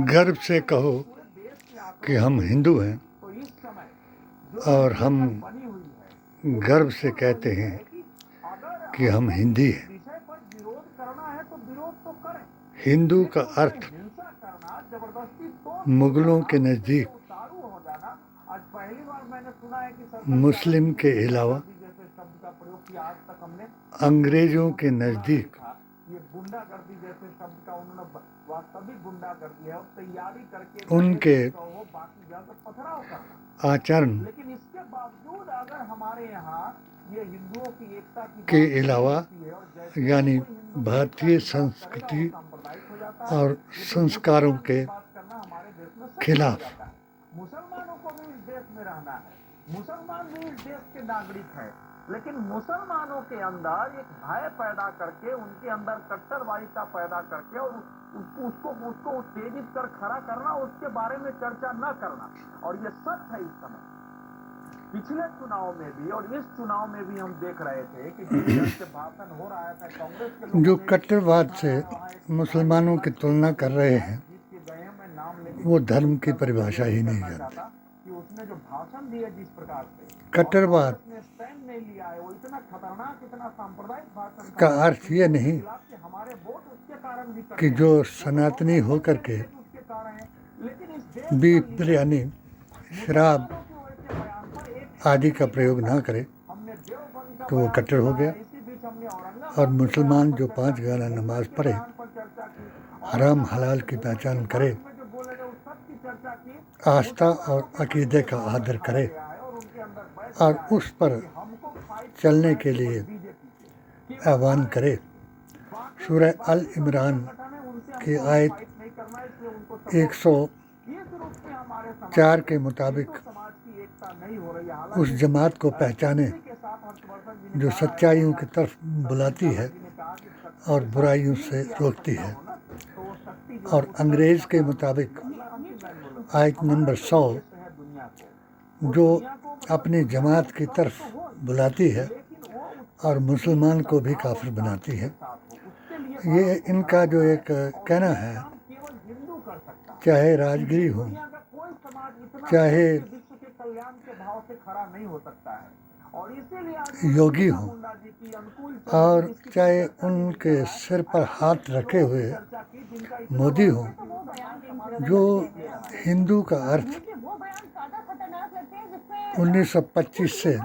गर्व से कहो कि हम हिंदू हैं और हम गर्व से कहते हैं कि हम हिंदी हैं। हिंदू का अर्थ मुगलों के नज़दीक मुस्लिम के अलावा अंग्रेजों के नज़दीक उनके आचरण के अलावा यानी भारतीय संस्कृति और संस्कारों के खिलाफ। मुसलमानों को भी इस देश में रहना है, मुसलमान भी इस देश के नागरिक हैं, लेकिन मुसलमानों के अंदर एक भय पैदा करके, उनके अंदर कट्टरवादिता पैदा करके और उसको उत्तेजित कर खड़ा करना, उसके बारे में चर्चा न करना। और ये सच है। इस समय पिछले चुनाव में भी और इस चुनाव में भी हम देख रहे थे कि जिस से भाषण हो रहा था कांग्रेस के जो कट्टरवाद से मुसलमानों की तुलना कर रहे हैं वो धर्म की परिभाषा ही नहीं जानता। कि उसने जो भाषण दिया जिस प्रकार से कट्टरवाद स्टैंड नहीं लिया है, वो इतना खतरनाक, इतना सांप्रदायिक भाषण का अर्थ ये नहीं कि हमारे वोट उसके कारण भी कि जो सनातनी होकर के उसके कारण है, लेकिन इस देश बीफ बिरयानी शराब आदि का प्रयोग ना करे तो वो कट्टर हो गया। और मुसलमान जो 5 गाना नमाज पढ़े, हराम हलाल की पहचान करे, आस्था और अकीदे का आदर करे और उस पर चलने के लिए आह्वान करे। सूरह अल इमरान की आयत 104 के मुताबिक उस जमात को पहचाने जो सच्चाइयों की तरफ बुलाती है और बुराइयों से रोकती है। और अंग्रेज़ के मुताबिक आयत नंबर 100 जो अपनी जमात की तरफ बुलाती है और मुसलमान को भी काफिर बनाती है। ये इनका जो एक कहना है, चाहे राजगिरी हो, चाहे योगी हो और चाहे उनके सिर पर हाथ रखे हुए मोदी हो, जो हिंदू का अर्थ 1925 से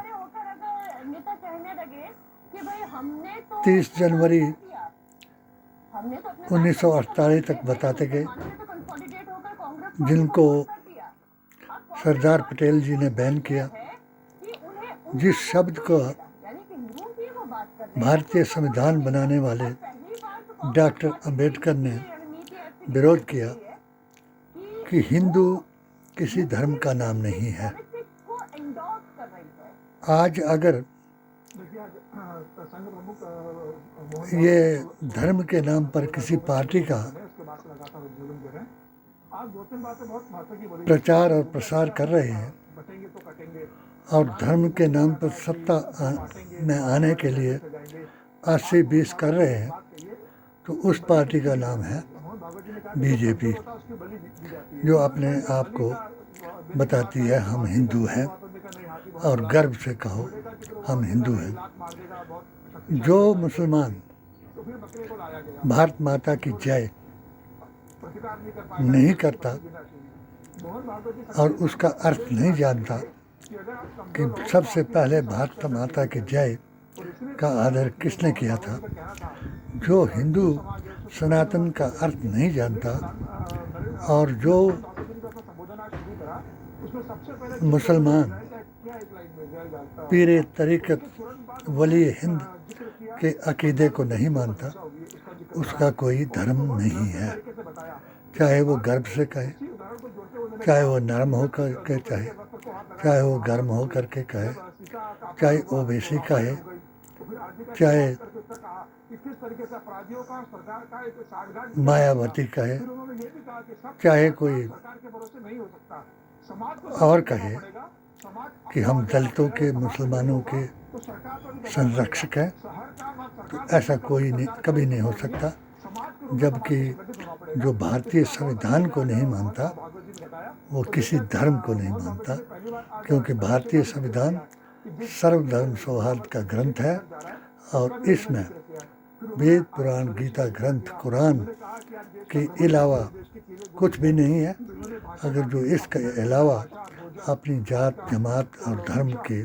30 जनवरी 1948 तक बताते गए, जिनको सरदार पटेल जी ने बैन किया। जिस शब्द को भारतीय संविधान बनाने वाले डॉक्टर अंबेडकर ने विरोध किया कि हिंदू किसी धर्म का नाम नहीं है। आज अगर ये धर्म के नाम पर किसी पार्टी का प्रचार और प्रसार कर रहे हैं और धर्म के नाम पर सत्ता में आने के लिए 80-20 कर रहे हैं, तो उस पार्टी का नाम है बीजेपी, जो अपने आप को बताती है हम हिंदू हैं और गर्व से कहो हम हिंदू हैं। जो मुसलमान भारत माता की जय नहीं करता और उसका अर्थ नहीं जानता कि सबसे पहले भारत माता की जय का आदर किसने किया था, जो हिंदू सनातन का अर्थ नहीं जानता और जो मुसलमान पीरे तरीक़त वली हिंद के अकीदे को नहीं मानता, उसका कोई धर्म नहीं है। चाहे वो गर्व से कहे, चाहे वो नरम होकर के कहे, चाहे वो गर्म हो करके कहे, चाहे ओबीसी कहे, चाहे मायावती कहे, चाहे कोई और कहे कि हम दलितों के, मुसलमानों के संरक्षक हैं, तो ऐसा कोई नहीं, कभी नहीं हो सकता। जबकि जो भारतीय संविधान को नहीं मानता वो किसी धर्म को नहीं मानता, क्योंकि भारतीय संविधान सर्वधर्म सौहार्द का ग्रंथ है और इसमें वेद पुराण गीता ग्रंथ कुरान के अलावा कुछ भी नहीं है। अगर जो इसके अलावा अपनी जात जमात और धर्म के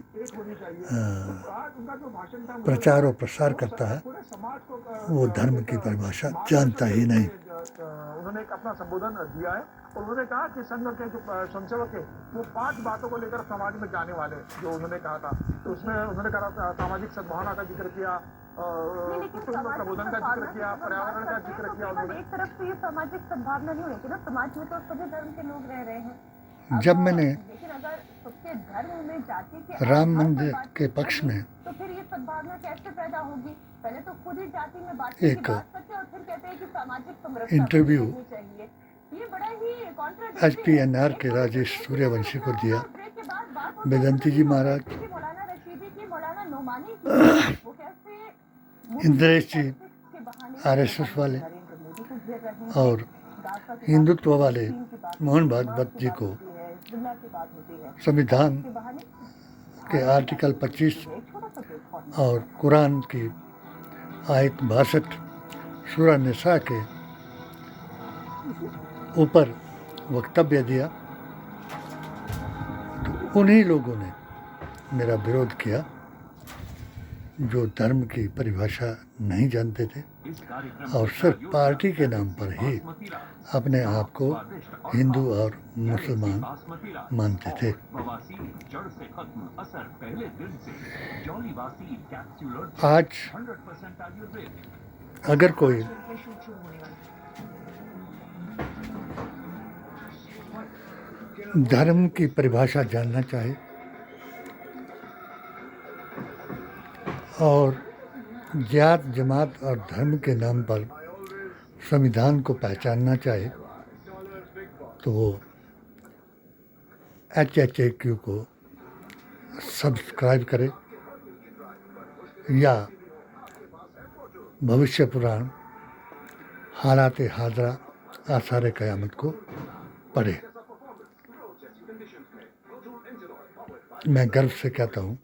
प्रचार और प्रसार करता है वो धर्म की परिभाषा जानता ही नहीं। उन्होंने एक अपना संबोधन दिया है और उन्होंने कहा कि संघ के जो संसेवक है वो 5 बातों को लेकर समाज में जाने वाले जो उन्होंने कहा था। तो उसमें उन्होंने कहा सामाजिक सद्भावना का जिक्र किया, प्रबोधन का जिक्र किया, पर्यावरण का जिक्र किया। एक तरफ से ये सामाजिक सद्भावना नहीं होगी ना, समाज में तो सभी धर्म के लोग रह रहे हैं। जब मैंने लेकिन अगर सबके धर्म में जाति के राम मंदिर के पक्ष में तो फिर ये सद्भावना कैसे पैदा होगी? पहले तो खुद ही जाति में बात एक करते और फिर कहते हैं कि सामाजिक समरसता इंटरव्यू चाहिए। ये बड़ा ही HPNR के राजेश सूर्यवंशी को दिया। वेदांती जी महाराज, इंद्रेश जी RSS वाले और हिंदुत्व वाले मोहन भागवत जी को संविधान के आर्टिकल 25 और कुरान की आयत 62 सूरह निसा के ऊपर वक्तव्य दिया तो उन्हीं लोगों ने मेरा विरोध किया जो धर्म की परिभाषा नहीं जानते थे और सिर्फ पार्टी के नाम पर ही अपने आप को हिंदू और मुसलमान मानते थे। आज अगर कोई धर्म की परिभाषा जानना चाहे और जात जमात और धर्म के नाम पर संविधान को पहचानना चाहे तो वो HHAQ को सब्सक्राइब करे या भविष्य पुराण हालात हाजरा आसार क़यामत को पढ़े। मैं गर्व से कहता हूँ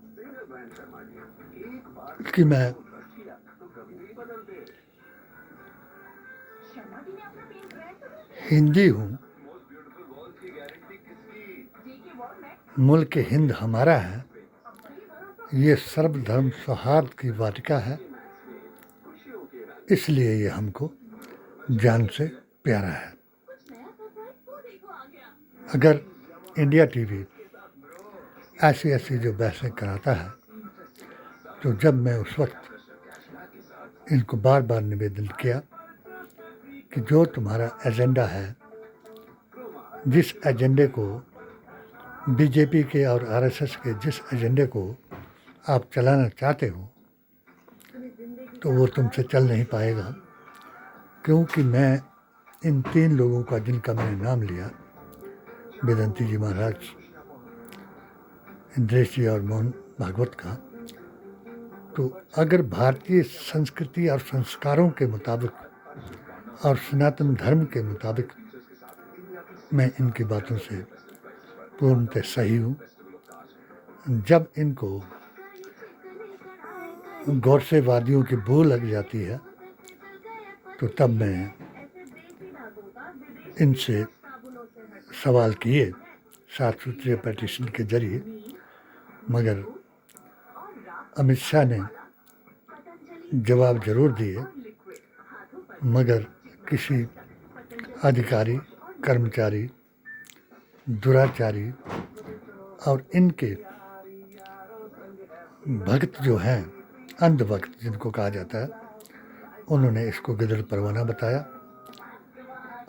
कि मैं हिंदी हूँ, मुल्क हिंद हमारा है, ये सर्वधर्म सौहार्द की वाटिका है, इसलिए ये हमको जान से प्यारा है। अगर इंडिया टीवी ऐसी जो बहसें कराता है तो जब मैं उस वक्त इनको बार बार निवेदन किया कि जो तुम्हारा एजेंडा है, जिस एजेंडे को बीजेपी के और RSS के जिस एजेंडे को आप चलाना चाहते हो तो वो तुमसे चल नहीं पाएगा, क्योंकि मैं इन 3 लोगों का जिनका मैंने नाम लिया, वेदांती जी महाराज, इंद्रेश जी और मोहन भागवत का, तो अगर भारतीय संस्कृति और संस्कारों के मुताबिक और सनातन धर्म के मुताबिक मैं इनकी बातों से पूर्णतः सही हूँ, जब इनको गौरसेवादियों की बू लग जाती है तो तब मैं इनसे सवाल किए 7 सूत्रीय पिटीशन के जरिए, मगर अमित शाह ने जवाब जरूर दिए, मगर किसी अधिकारी, कर्मचारी, दुराचारी और इनके भक्त जो हैं, अंध भक्त जिनको कहा जाता है, उन्होंने इसको गिदड़ परवाना बताया।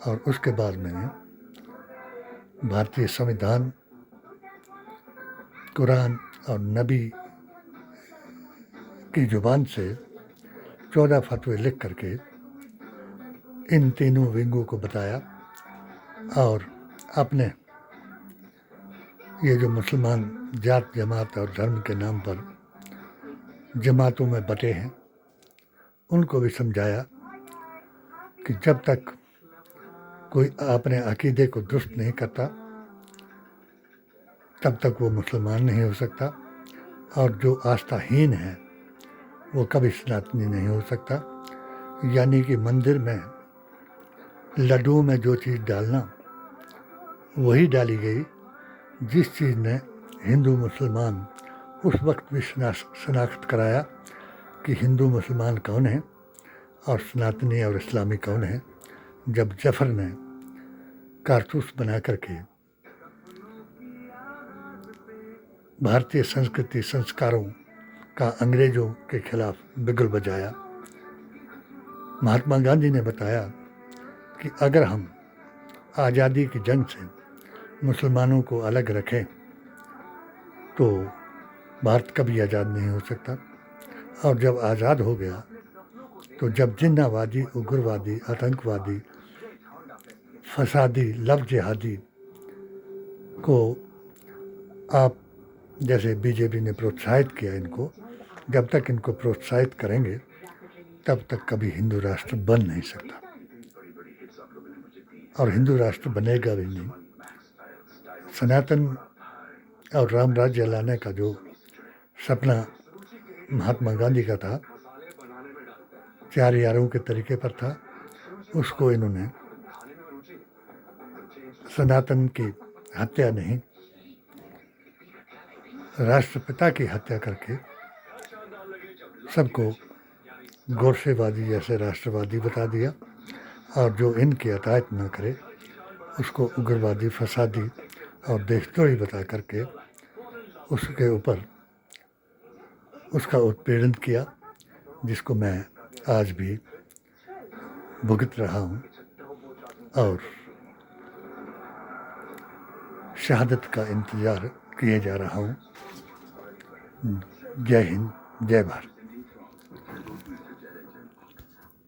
और उसके बाद मैंने भारतीय संविधान, कुरान और नबी की जुबान से 14 फतवे लिख करके इन तीनों विंगों को बताया और अपने ये जो मुसलमान जात जमात और धर्म के नाम पर जमातों में बटे हैं उनको भी समझाया कि जब तक कोई अपने अकीदे को दुरुस्त नहीं करता तब तक वो मुसलमान नहीं हो सकता, और जो आस्थाहीन है वो कभी सनातनी नहीं हो सकता। यानी कि मंदिर में लड्डू में जो चीज़ डालना वही डाली गई जिस चीज़ ने हिंदू मुसलमान उस वक्त भी शनाख्त कराया कि हिंदू मुसलमान कौन है और सनातनी और इस्लामी कौन है, जब जफर ने कारतूस बना करके भारतीय संस्कृति संस्कारों का अंग्रेज़ों के खिलाफ बिगुल बजाया। महात्मा गांधी ने बताया कि अगर हम आज़ादी की जंग से मुसलमानों को अलग रखें तो भारत कभी आज़ाद नहीं हो सकता, और जब आज़ाद हो गया तो जब जिन्नावादी, उग्रवादी, आतंकवादी, फसादी, लव जिहादी को आप जैसे बीजेपी ने प्रोत्साहित किया, इनको जब तक इनको प्रोत्साहित करेंगे तब तक कभी हिंदू राष्ट्र बन नहीं सकता, और हिंदू राष्ट्र बनेगा भी नहीं। सनातन और राम राज्य लाने का जो सपना महात्मा गांधी का था, 4 यारों के तरीके पर था, उसको इन्होंने सनातन की हत्या नहीं, राष्ट्रपिता की हत्या करके सबको गोरसेवादी जैसे राष्ट्रवादी बता दिया, और जो इनकी अतायत न करे उसको उग्रवादी, फसादी और देशद्रोही बता करके उसके ऊपर उसका उत्पीड़न किया, जिसको मैं आज भी भुगत रहा हूँ और शहादत का इंतज़ार किए जा रहा हूँ। जय हिंद, जय भारत।